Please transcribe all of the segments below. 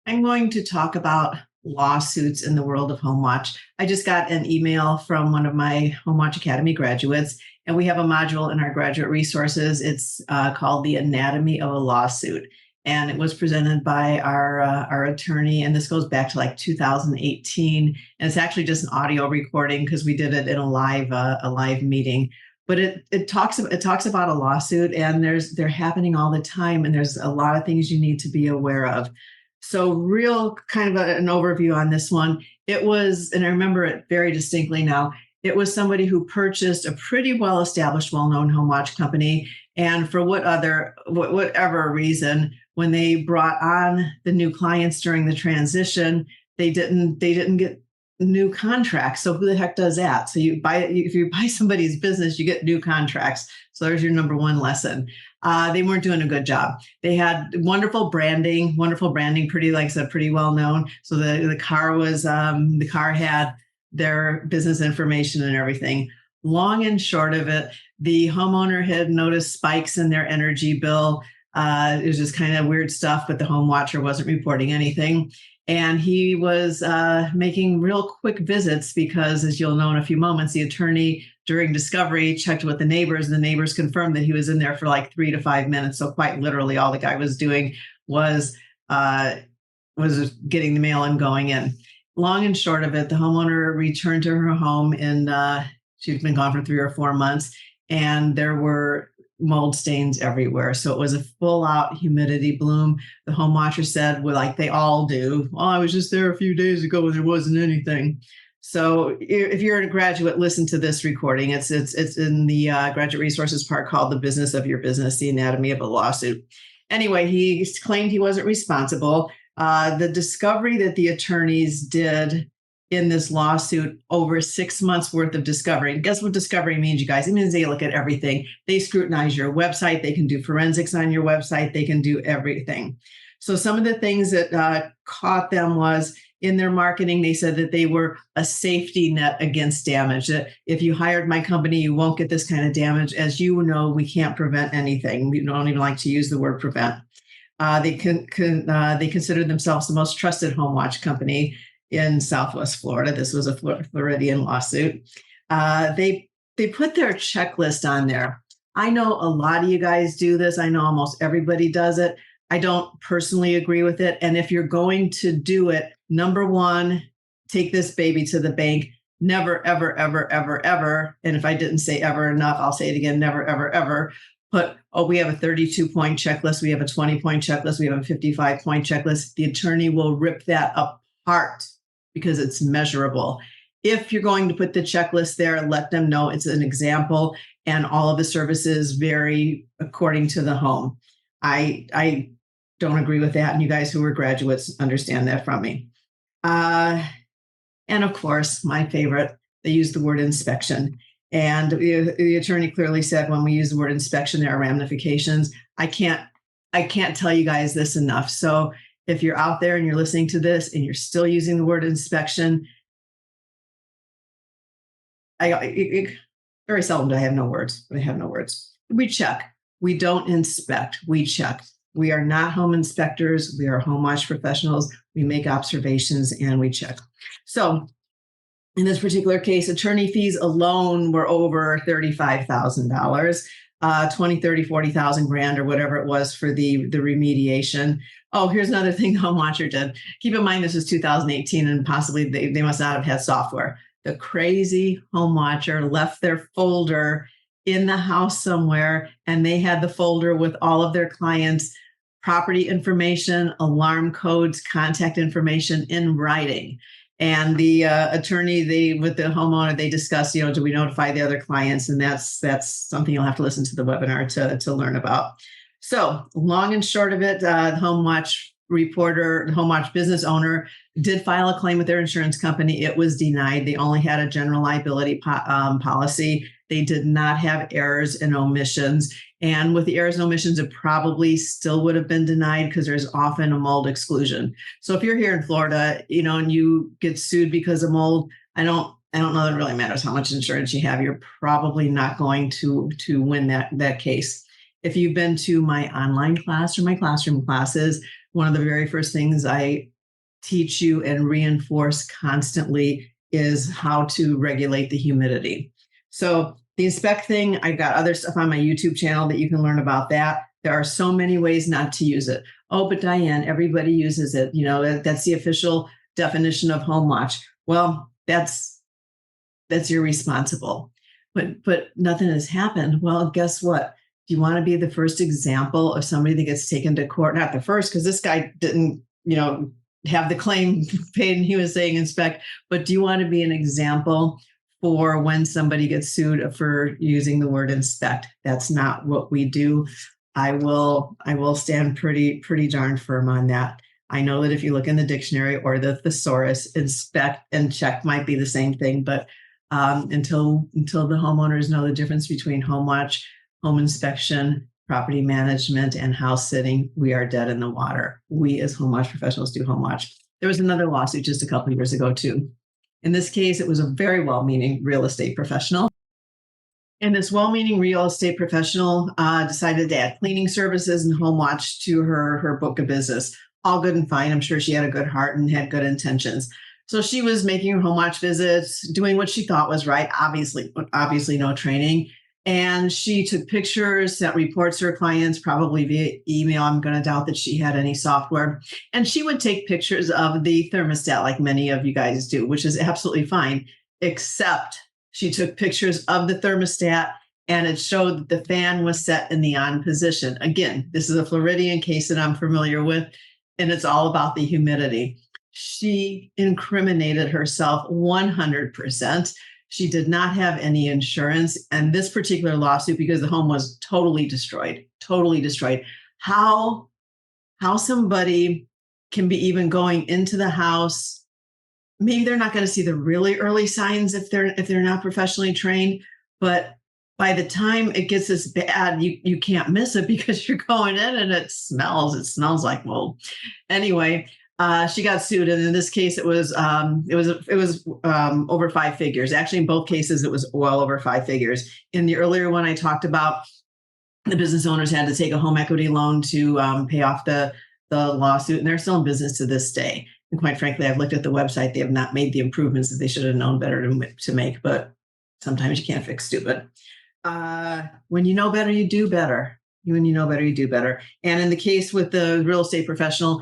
I'm going to talk about lawsuits in the world of home watch. I just got an email from one of my Home Watch Academy graduates, and we have a module in our graduate resources. It's called The Anatomy of a Lawsuit. And it was presented by our attorney, and this goes back to like 2018. And it's actually just an audio recording because we did it in a live meeting. But it talks about a lawsuit, and they're happening all the time, and there's a lot of things you need to be aware of. So real kind of an overview on this one. It was, and I remember it very distinctly now, it was somebody who purchased a pretty well-established, well-known home watch company. And for whatever reason, when they brought on the new clients during the transition, they didn't get new contracts. So who the heck does that? So if you buy somebody's business, you get new contracts. So there's your number one lesson. They weren't doing a good job. They had wonderful branding, pretty, like I said, pretty well known. So the car had their business information and everything. Long and short of it, the homeowner had noticed spikes in their energy bill. It was just kind of weird stuff, but the home watcher wasn't reporting anything. And he was making real quick visits because, as you'll know in a few moments, the attorney during discovery checked with the neighbors, and the neighbors confirmed that he was in there for like 3 to 5 minutes. So quite literally, all the guy was doing was getting the mail and going in. Long and short of it, the homeowner returned to her home, and she'd been gone for 3 or 4 months, and there were mold stains everywhere. So it was a full-out humidity bloom. The home watcher said, well, like they all do, "Oh, I was just there a few days ago and there wasn't anything." So if you're a graduate, listen to this recording. It's in the graduate resources part called The Business of Your Business, The Anatomy of a Lawsuit. Anyway, he claimed he wasn't responsible. The discovery that the attorneys did in this lawsuit, over 6 months worth of discovery. And guess what discovery means, you guys? It means they look at everything. They scrutinize your website. They can do forensics on your website. They can do everything. So some of the things that caught them was in their marketing, they said that they were a safety net against damage. That if you hired my company, you won't get this kind of damage. As you know, we can't prevent anything. We don't even like to use the word prevent. They considered themselves the most trusted home watch company in Southwest Florida. This was a Floridian lawsuit. They put their checklist on there. I know a lot of you guys do this. I know almost everybody does it. I don't personally agree with it. And if you're going to do it, number one, take this baby to the bank. Never, ever, ever, ever, ever. And if I didn't say ever enough, I'll say it again. Never, ever, ever put, oh, we have a 32-point checklist. We have a 20-point checklist. We have a 55-point checklist. The attorney will rip that apart because it's measurable. If you're going to put the checklist there, let them know it's an example and all of the services vary according to the home. I don't agree with that. And you guys who are graduates understand that from me. And of course, my favorite, they use the word inspection. And the attorney clearly said when we use the word inspection, there are ramifications. I can't tell you guys this enough. So if you're out there and you're listening to this and you're still using the word inspection, very seldom do I have no words. I have no words. We check. We don't inspect. We check. We are not home inspectors. We are home watch professionals. We make observations and we check. So in this particular case, attorney fees alone were over $35,000. 20, 30, 40,000 grand or whatever it was for the remediation. Oh, here's another thing the home watcher did. Keep in mind, this is 2018 and possibly they must not have had software. The crazy home watcher left their folder in the house somewhere, and they had the folder with all of their clients' property information, alarm codes, contact information in writing. And the attorney, with the homeowner, they discussed, do we notify the other clients? And that's something you'll have to listen to the webinar to learn about. So long and short of it, the home watch reporter, the home watch business owner did file a claim with their insurance company. It was denied. They only had a general liability policy. They did not have errors and omissions. And with the errors and omissions, it probably still would have been denied because there's often a mold exclusion. So if you're here in Florida, and you get sued because of mold, I don't know that it really matters how much insurance you have. You're probably not going to win that case. If you've been to my online class or my classroom classes, one of the very first things I teach you and reinforce constantly is how to regulate the humidity. So the inspect thing, I've got other stuff on my YouTube channel that you can learn about that. There are so many ways not to use it. Oh, but Diane, everybody uses it. That's the official definition of home watch. Well, that's irresponsible. But nothing has happened. Well, guess what? Do you want to be the first example of somebody that gets taken to court? Not the first, because this guy didn't, have the claim paid and he was saying inspect, but do you want to be an example for when somebody gets sued for using the word inspect? That's not what we do. I will stand pretty darn firm on that. I know that if you look in the dictionary or the thesaurus, inspect and check might be the same thing, but until the homeowners know the difference between home watch, home inspection, property management, and house sitting, we are dead in the water. We as home watch professionals do home watch. There was another lawsuit just a couple of years ago too. In this case, it was a very well-meaning real estate professional. And this well-meaning real estate professional decided to add cleaning services and home watch to her book of business. All good and fine. I'm sure she had a good heart and had good intentions. So she was making her home watch visits, doing what she thought was right, obviously no training. And she took pictures, sent reports to her clients, probably via email. I'm going to doubt that she had any software. And she would take pictures of the thermostat like many of you guys do, which is absolutely fine, except she took pictures of the thermostat and it showed that the fan was set in the on position. Again, this is a Floridian case that I'm familiar with, and it's all about the humidity. She incriminated herself 100%. She did not have any insurance. And this particular lawsuit, because the home was totally destroyed. How somebody can be even going into the house. Maybe they're not going to see the really early signs if they're not professionally trained, but by the time it gets this bad, you can't miss it because you're going in and it smells like mold. Anyway, she got sued, and in this case, it was over five figures. Actually, in both cases, it was well over five figures. In the earlier one, I talked about the business owners had to take a home equity loan to pay off the lawsuit, and they're still in business to this day. And quite frankly, I've looked at the website; they have not made the improvements that they should have known better to make. But sometimes you can't fix stupid. When you know better, you do better. When you know better, you do better. And in the case with the real estate professional,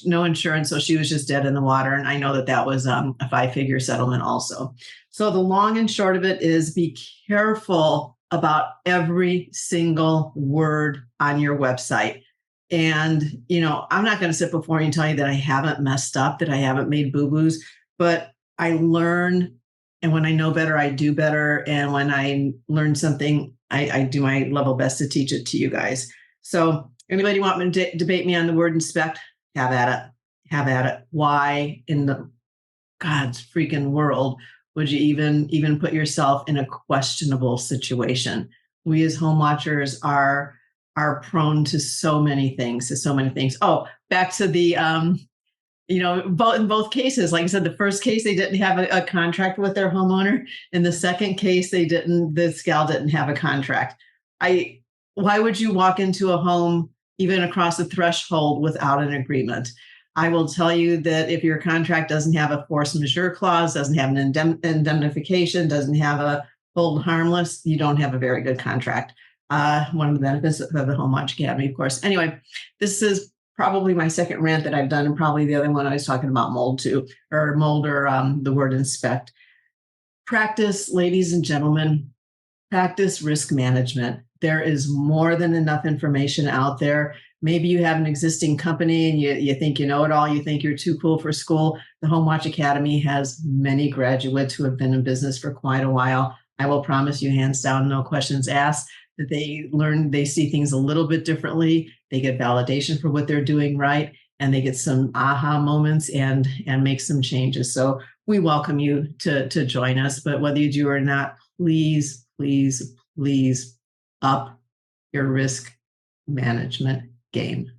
no insurance, so she was just dead in the water. And I know that was a five-figure settlement also. So the long and short of it is be careful about every single word on your website. And, I'm not going to sit before you and tell you that I haven't messed up, that I haven't made boo-boos, but I learn. And when I know better, I do better. And when I learn something, I do my level best to teach it to you guys. So anybody want to debate me on the word inspect? Have at it. Why in the God's freaking world would you even put yourself in a questionable situation? We as home watchers are prone to so many things, Oh, back to the, in both cases, like I said, the first case, they didn't have a contract with their homeowner. In the second case, this gal didn't have a contract. Why would you walk into a home, even across the threshold, without an agreement? I will tell you that if your contract doesn't have a force majeure clause, doesn't have an indemnification, doesn't have a hold harmless, you don't have a very good contract. One of the benefits of the Home Watch Academy, of course. Anyway, this is probably my second rant that I've done, and probably the other one I was talking about mold or the word inspect. Practice, ladies and gentlemen, practice risk management. There is more than enough information out there. Maybe you have an existing company and you think you know it all. You think you're too cool for school. The Home Watch Academy has many graduates who have been in business for quite a while. I will promise you, hands down, no questions asked, that they see things a little bit differently. They get validation for what they're doing right, and they get some aha moments and make some changes. So we welcome you to join us, but whether you do or not, please up your risk management game.